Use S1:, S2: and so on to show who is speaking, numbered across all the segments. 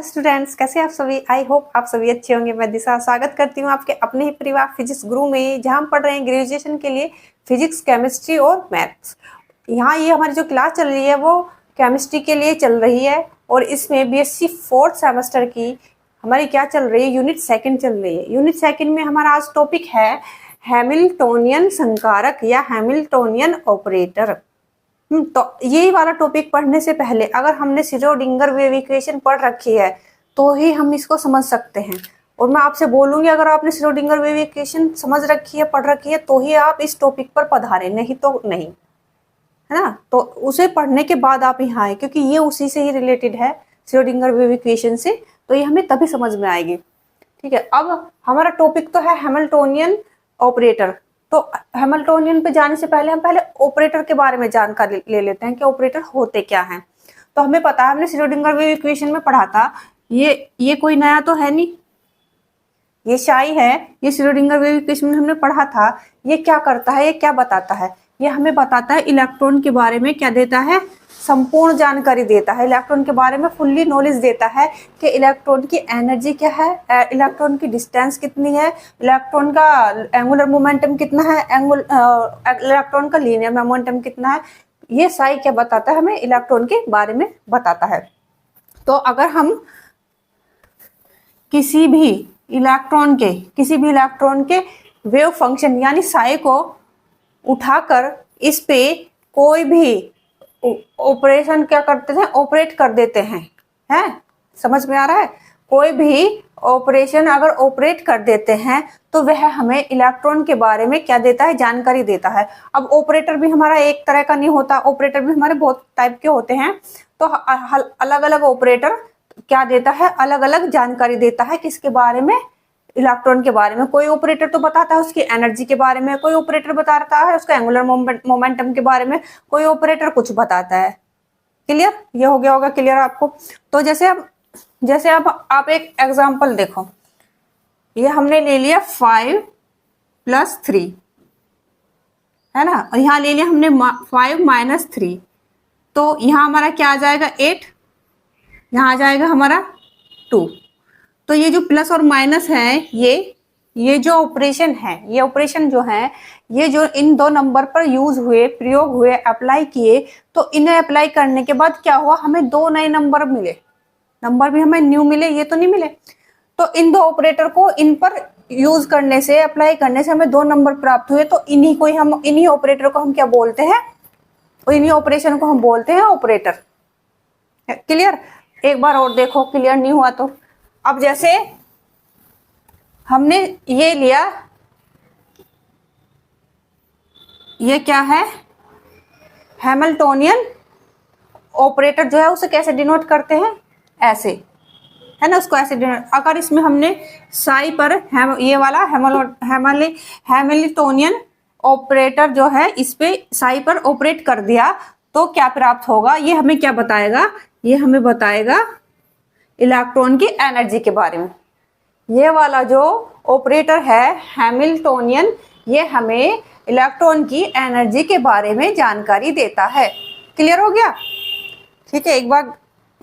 S1: Hello students, कैसे आप सभी। आई होप आप सभी अच्छे होंगे। मैं दिशा स्वागत करती हूँ आपके अपने ही परिवार फिजिक्स गुरु में, जहाँ हम पढ़ रहे हैं ग्रेजुएशन के लिए फिजिक्स, केमिस्ट्री और मैथ्स। यहाँ ये हमारी जो क्लास चल रही है वो केमिस्ट्री के लिए चल रही है और इसमें बीएससी फोर्थ सेमेस्टर की हमारी क्या चल रही है, यूनिट सेकंड चल रही है। यूनिट सेकंड में हमारा आज टॉपिक है हैमिल्टोनियन संकारक या हैमिल्टोनियन ऑपरेटर। तो यही वाला टॉपिक पढ़ने से पहले अगर हमने श्रोडिंगर वेव इक्वेशन पढ़ रखी है तो ही हम इसको समझ सकते हैं। और मैं आपसे बोलूंगी, अगर आपने श्रोडिंगर वेव इक्वेशन समझ रखी है, पढ़ रखी है, तो ही आप इस टॉपिक पर पधारे, नहीं तो नहीं, है ना। तो उसे पढ़ने के बाद आप यहाँ आए, क्योंकि ये उसी से ही रिलेटेड है, श्रोडिंगर वेव इक्वेशन से, तो ये हमें तभी समझ में आएगी। ठीक है, अब हमारा टॉपिक तो है हैमिल्टोनियन ऑपरेटर। तो हैमिल्टोनियन पे जाने से पहले हम पहले ऑपरेटर के बारे में जानकारी ले लेते हैं कि ऑपरेटर होते क्या हैं। तो हमें पता है, हमने श्रोडिंगर वेव इक्वेशन में पढ़ा था, ये कोई नया तो है नहीं, ये शाई है। ये श्रोडिंगर वेव इक्वेशन में हमने पढ़ा था। ये क्या करता है, ये क्या बताता है, ये हमें बताता है इलेक्ट्रॉन के बारे में क्या देता है, संपूर्ण जानकारी देता है। इलेक्ट्रॉन के बारे में फुल्ली नॉलेज देता है कि इलेक्ट्रॉन की एनर्जी क्या है, इलेक्ट्रॉन की डिस्टेंस कितनी है, इलेक्ट्रॉन का एंगुलर मोमेंटम कितना है, इलेक्ट्रॉन का लीनियर मोमेंटम कितना है। ये सारी क्या बताता है, हमें इलेक्ट्रॉन के बारे में बताता है। तो अगर हम किसी भी इलेक्ट्रॉन के वेव फंक्शन यानी साई को उठाकर इस पे कोई भी ऑपरेशन क्या करते हैं, ऑपरेट कर देते हैं, समझ में आ रहा है। कोई भी ऑपरेशन अगर ऑपरेट कर देते हैं तो वह हमें इलेक्ट्रॉन के बारे में क्या देता है, जानकारी देता है। अब ऑपरेटर भी हमारा एक तरह का नहीं होता, ऑपरेटर भी हमारे बहुत टाइप के होते हैं। तो अलग अलग ऑपरेटर क्या देता है, अलग अलग जानकारी देता है, किसके बारे में, इलेक्ट्रॉन के बारे में। कोई ऑपरेटर तो बताता है उसकी एनर्जी के बारे में, कोई ऑपरेटर बताता है उसका एंगुलर मोमेंटम के बारे में, कोई ऑपरेटर कुछ बताता है। क्लियर, ये हो गया होगा क्लियर आपको। तो जैसे अब आप एक एग्जांपल देखो, ये हमने ले लिया 5 + 3, है ना, और यहाँ ले लिया हमने 5 - 3, तो यहाँ हमारा क्या आ जाएगा 8, यहाँ आ जाएगा हमारा 2। तो ये जो प्लस और माइनस है, ये जो ऑपरेशन है, ये ऑपरेशन जो है, ये जो इन दो नंबर पर यूज हुए, प्रयोग हुए, अप्लाई किए, तो इन्हें अप्लाई करने के बाद क्या हुआ, हमें दो नए नंबर मिले। नंबर भी हमें न्यू मिले, ये तो नहीं मिले। तो इन दो ऑपरेटर को इन पर यूज करने से, अप्लाई करने से हमें दो नंबर प्राप्त हुए। तो इन्हीं ऑपरेटर को हम क्या बोलते हैं, इन्हीं ऑपरेशन को हम बोलते हैं ऑपरेटर। क्लियर, एक बार और देखो, क्लियर नहीं हुआ तो। अब जैसे हमने ये लिया, ये क्या है, हैमिल्टोनियन ऑपरेटर जो है उसे कैसे डिनोट करते हैं, ऐसे, है ना, उसको ऐसे डिनोट। अगर इसमें हमने साई पर ये वाला हैमिल्टोनियन ऑपरेटर जो है, इस पे साई पर ऑपरेट कर दिया तो क्या प्राप्त होगा, ये हमें क्या बताएगा, ये हमें बताएगा इलेक्ट्रॉन की एनर्जी के बारे में। ये वाला जो ऑपरेटर है हैमिल्टोनियन, ये हमें इलेक्ट्रॉन की एनर्जी के बारे में जानकारी देता है। क्लियर हो गया, ठीक है। एक बार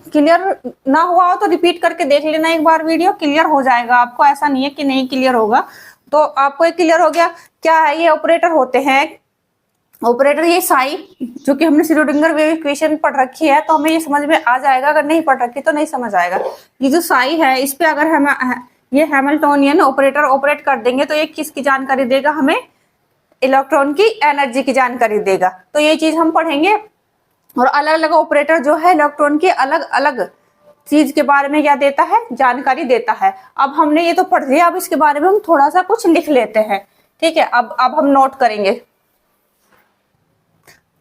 S1: क्लियर ना हुआ हो तो रिपीट करके देख लेना एक बार वीडियो, क्लियर हो जाएगा आपको। ऐसा नहीं है कि नहीं क्लियर होगा। तो आपको ये क्लियर हो गया क्या है, ये ऑपरेटर होते हैं। ऑपरेटर ये साई, जो कि हमने श्रोडिंगर वेव इक्वेशन पढ़ रखी है तो हमें ये समझ में आ जाएगा, अगर नहीं पढ़ रखी तो नहीं समझ आएगा। ये जो साई है, इस पे अगर हम ये हैमिल्टोनियन ऑपरेटर ऑपरेट कर देंगे तो ये किसकी जानकारी देगा, हमें इलेक्ट्रॉन की एनर्जी की जानकारी देगा। तो ये चीज हम पढ़ेंगे। और अलग अलग ऑपरेटर जो है इलेक्ट्रॉन के अलग अलग चीज के बारे में क्या देता है, जानकारी देता है। अब हमने ये तो पढ़ लिया, अब इसके बारे में हम थोड़ा सा कुछ लिख लेते हैं। ठीक है, अब हम नोट करेंगे।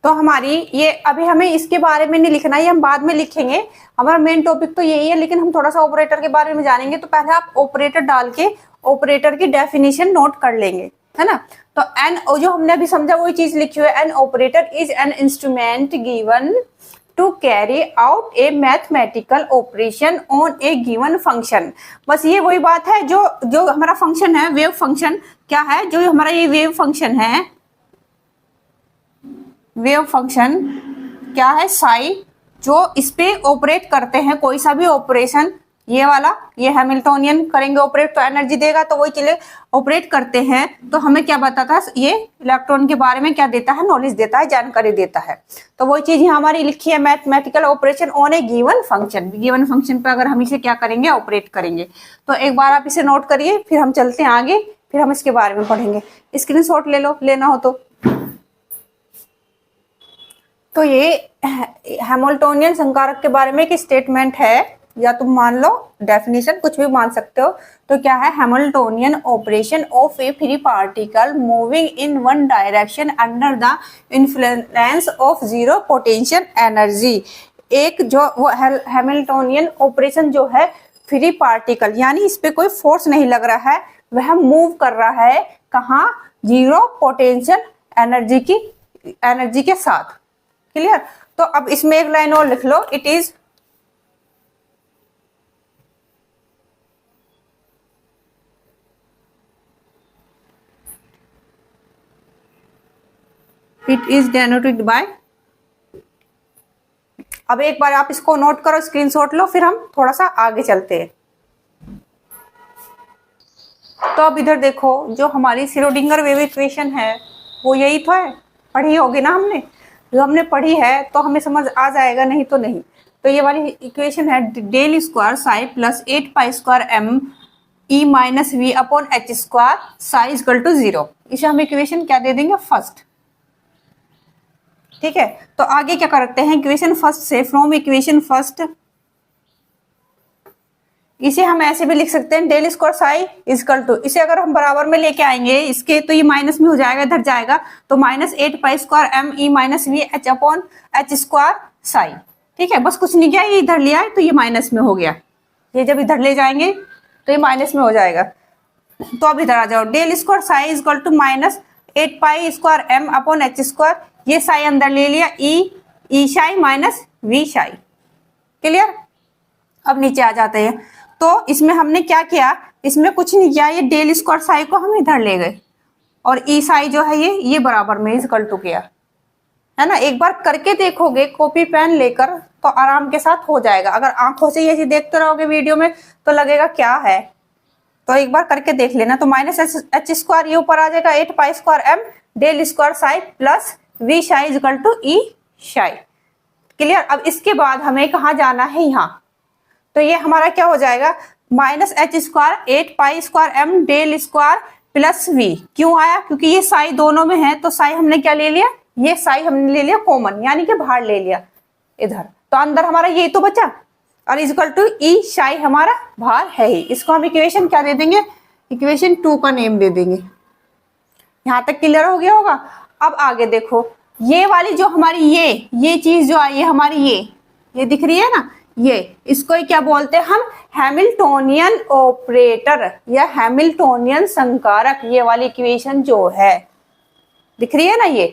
S1: तो हमारी ये अभी हमें इसके बारे में नहीं लिखना, ये हम बाद में लिखेंगे। हमारा मेन टॉपिक तो यही है, लेकिन हम थोड़ा सा ऑपरेटर के बारे में जानेंगे। तो पहले आप ऑपरेटर डाल के ऑपरेटर की डेफिनेशन नोट कर लेंगे, है ना। तो एन, जो हमने अभी समझा वही चीज लिखी हुई है, an operator is an instrument given to carry out a mathematical operation on a given function. बस ये वही बात है, जो हमारा फंक्शन है, वेव फंक्शन क्या है, जो हमारा ये वेव फंक्शन है, वेव फंक्शन क्या है, साई, जो इस पे ऑपरेट करते हैं, कोई सा भी ऑपरेशन ये वाला, ये हैमिल्टोनियन करेंगे ऑपरेट तो एनर्जी देगा, तो वही चले ऑपरेट करते हैं। तो हमें क्या बताता है, ये इलेक्ट्रॉन के बारे में क्या देता है, नॉलेज देता है, जानकारी देता है। तो वही चीज यहाँ हमारी लिखी है, mathematical operation on a given function. Given function पे अगर हम इसे क्या करेंगे, ऑपरेट करेंगे। तो एक बार आप इसे नोट करिए, फिर हम चलते हैं आगे, फिर हम इसके बारे में पढ़ेंगे। स्क्रीनशॉट ले लो, लेना हो तो ये हैमिल्टोनियन संकारक के बारे में एक स्टेटमेंट है, या तुम मान लो डेफिनेशन, कुछ भी मान सकते हो। तो क्या है, Hamiltonian operation of A free particle moving in one direction under the influence of zero potential energy. एक जो वो हैमिल्टोनियन ऑपरेशन जो है फ्री पार्टिकल, यानी इस पे कोई फोर्स नहीं लग रहा है, वह मूव कर रहा है कहाँ, जीरो पोटेंशियल एनर्जी के साथ। क्लियर। तो अब इसमें एक लाइन और लिख लो, इट इज डेनोटेड बाय। अब एक बार आप इसको नोट करो, स्क्रीनशॉट लो, फिर हम थोड़ा सा आगे चलते हैं। तो अब इधर देखो, जो हमारी श्रोडिंगर वेव इक्वेशन है वो यही तो है, पढ़ी होगी ना हमने। जो हमने पढ़ी है तो हमें समझ आ जाएगा, नहीं तो नहीं। तो ये वाली इक्वेशन है del square psi plus 8 pi square m E minus V upon H square psi equal to 0। इसे हम इक्वेशन क्या दे देंगे, फर्स्ट। ठीक है। तो आगे क्या करते हैं, इक्वेशन फर्स्ट से, फ्रॉम इक्वेशन फर्स्ट, इसे हम ऐसे भी लिख सकते हैं, del square psi equal to, इसे अगर हम बराबर में लेके आएंगे इसके, तो ये माइनस में हो जाएगा, इधर जाएगा, तो minus 8 pi square m E minus V h upon H square psi. ठीक है, बस कुछ नहीं किया, ये इधर लिया है तो ये माइनस में हो गया। ये जब इधर ले जाएंगे तो ये माइनस में हो जाएगा। तो अब इधर आ जाओ, del square psi equal to minus 8 pi square M upon H square, ये साई अंदर ले लिया, E psi minus V psi. Clear. अब नीचे आ जाते हैं, तो इसमें हमने क्या किया, इसमें कुछ नहीं किया, ये डेल स्क्वायर साई को हम इधर ले गए, और ई साई जो है ये बराबर में इक्वल टू किया, है ना। एक बार करके देखोगे कॉपी पेन लेकर तो आराम के साथ हो जाएगा। अगर आंखों से ये देखते रहोगे वीडियो में तो लगेगा क्या है, तो एक बार करके देख लेना। तो माइनस एच स्क्वायर ये ऊपर आ जाएगा, 8 pi square m del square psi plus V psi equal to E psi. Clear. अब इसके बाद हमें कहाँ जाना है, यहाँ। तो ये हमारा क्या हो जाएगा, minus h square 8 pi square m del square plus V. क्यों आया, क्योंकि ये साई दोनों में है, तो साई हमने क्या ले लिया, ये साई हमने ले लिया कॉमन, यानी कि बाहर ले लिया इधर, तो अंदर हमारा ये तो बचा, और इक्वल टू ई साई हमारा बाहर है ही। इसको हम इक्वेशन क्या दे देंगे, इक्वेशन 2 का नेम दे देंगे। यहां तक क्लियर हो गया होगा। अब आगे देखो, ये वाली जो हमारी ये चीज जो आई है हमारी, ये दिख रही है ना, ये इसको ही क्या बोलते हैं हम, हैमिल्टोनियन ऑपरेटर या हैमिल्टोनियन संकारक। ये वाली इक्वेशन जो है दिख रही है ना, ये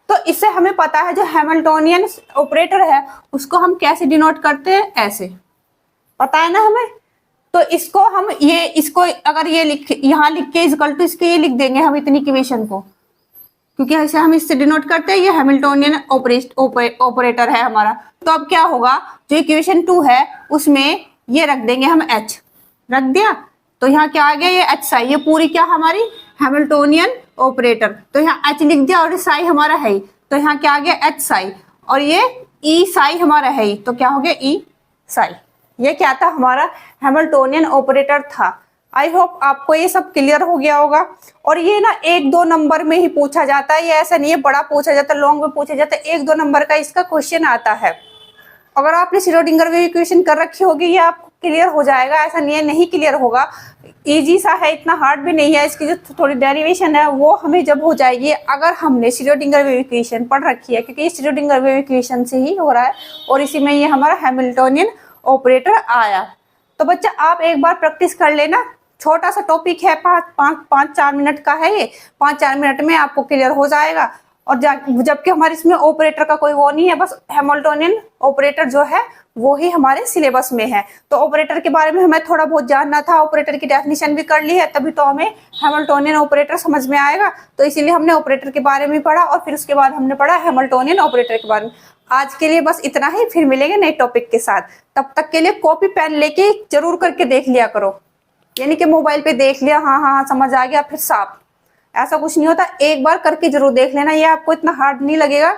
S1: तो इससे हमें पता है जो हैमिल्टोनियन ऑपरेटर है उसको हम कैसे डिनोट करते हैं, ऐसे पता है ना हमें। तो इसको हम इसको अगर ये यहाँ लिख के इक्वल टू इसके ये लिख देंगे हम इतनी इक्वेशन को, क्योंकि ऐसे हम इससे डिनोट करते हैं, ये हैमिल्टोनियन ऑपरेटर है हमारा। तो अब क्या होगा, जो इक्वेशन 2 है उसमें ये रख देंगे हम h, रख दिया, तो यहाँ क्या आ गया, ये एच साई, ये पूरी क्या हमारी हैमिल्टोनियन ऑपरेटर। तो यहाँ h लिख दिया, और साई हमारा है, तो यहाँ क्या आ गया एच साई, और ये ई साई हमारा है, तो क्या हो गया ई साई। ये क्या था, हमारा हैमिल्टोनियन ऑपरेटर था। आई होप आपको ये सब क्लियर हो गया होगा। और ये ना 1-2 नंबर में ही पूछा जाता है, ये ऐसा नहीं है बड़ा पूछा जाता है, लॉन्ग में पूछा जाता है, 1-2 नंबर का इसका क्वेश्चन आता है। अगर आपने श्रोडिंगर वेव इक्वेशन कर रखी होगी ये आपको क्लियर हो जाएगा, ऐसा नहीं है नहीं क्लियर होगा, इजी सा है, इतना हार्ड भी नहीं है। इसकी जो थोड़ी डेरिवेशन है वो हमें जब हो जाएगी, अगर हमने श्रोडिंगर वेव इक्वेशन पढ़ रखी है, क्योंकि श्रोडिंगर वेव इक्वेशन से ही हो रहा है, और इसी में ये हमारा हैमिल्टोनियन ऑपरेटर आया। तो बच्चा आप एक बार प्रैक्टिस कर लेना, छोटा सा टॉपिक है, 5-4 मिनट का है ये, 5-4 मिनट में आपको क्लियर हो जाएगा। और जबकि हमारे इसमें ऑपरेटर का कोई वो नहीं है, बस हैमिल्टोनियन ऑपरेटर जो है वो ही हमारे सिलेबस में है। तो ऑपरेटर के बारे में हमें थोड़ा बहुत जानना था, ऑपरेटर की डेफिनेशन भी कर ली है, तभी तो हमें हैमिल्टोनियन ऑपरेटर समझ में आएगा। तो इसीलिए हमने ऑपरेटर के बारे में पढ़ा, और फिर उसके बाद हमने पढ़ा हैमिल्टोनियन ऑपरेटर के बारे में। आज के लिए बस इतना ही, फिर मिलेंगे नए टॉपिक के साथ। तब तक के लिए कॉपी पेन लेके जरूर करके देख लिया करो, यानी कि मोबाइल पे देख लिया, हाँ हाँ हाँ समझ आ गया फिर साफ, ऐसा कुछ नहीं होता। एक बार करके जरूर देख लेना, ये आपको इतना हार्ड नहीं लगेगा,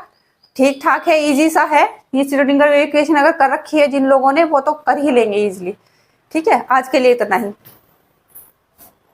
S1: ठीक ठाक है, इजी सा है। ये श्रोडिंगर इक्वेशन अगर कर रखी है जिन लोगों ने, वो तो कर ही लेंगे इजिली। ठीक है, आज के लिए इतना ही।